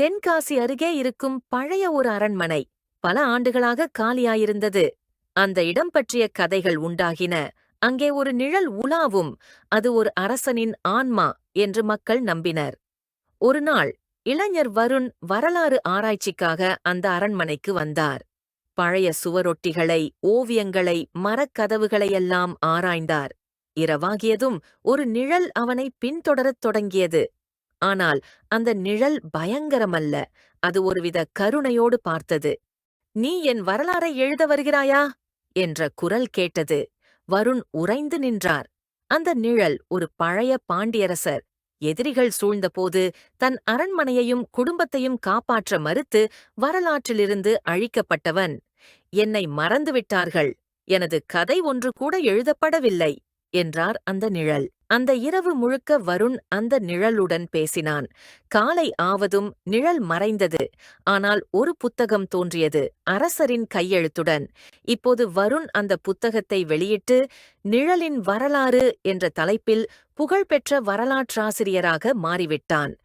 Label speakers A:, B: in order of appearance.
A: தென்காசி அருகே இருக்கும் பழைய ஒரு அரண்மனை பல ஆண்டுகளாக காலியாயிருந்தது. அந்த இடம் பற்றிய கதைகள் உண்டாகின. அங்கே ஒரு நிழல் உலாவும், அது ஒரு அரசனின் ஆன்மா என்று மக்கள் நம்பினர். ஒரு நாள் இளைஞர் வருண் வரலாறு ஆராய்ச்சிக்காக அந்த அரண்மனைக்கு வந்தார். பழைய சுவரொட்டிகளை, ஓவியங்களை, மரக்கதவுகளையெல்லாம் ஆராய்ந்தார். இரவாகியதும் ஒரு நிழல் அவனை பின்தொடரத் தொடங்கியது. ஆனால் அந்த நிழல் பயங்கரமல்ல, அது ஒருவித கருணையோடு பார்த்தது. "நீ என் வரலாறை எழுத வருகிறாயா?" என்ற குரல் கேட்டது. வருண் உறைந்து நின்றார். அந்த நிழல் ஒரு பழைய பாண்டியரசர். எதிரிகள் சூழ்ந்தபோது தன் அரண்மனையையும் குடும்பத்தையும் காப்பாற்ற மறுத்து வரலாற்றிலிருந்து அழிக்கப்பட்டவன். "என்னை மறந்துவிட்டார்கள். எனது கதை ஒன்று கூட எழுதப்படவில்லை" என்றார் அந்த நிழல். அந்த இரவு முழுக்க வருண் அந்த நிழலுடன் பேசினான். காலை ஆவதும் நிழல் மறைந்தது. ஆனால் ஒரு புத்தகம் தோன்றியது, அரசரின் கையெழுத்துடன். இப்போது வருண் அந்த புத்தகத்தை வெளியிட்டு, "நிழலின் வரலாறு" என்ற தலைப்பில் புகழ்பெற்ற வரலாற்றாசிரியராக மாறிவிட்டான்.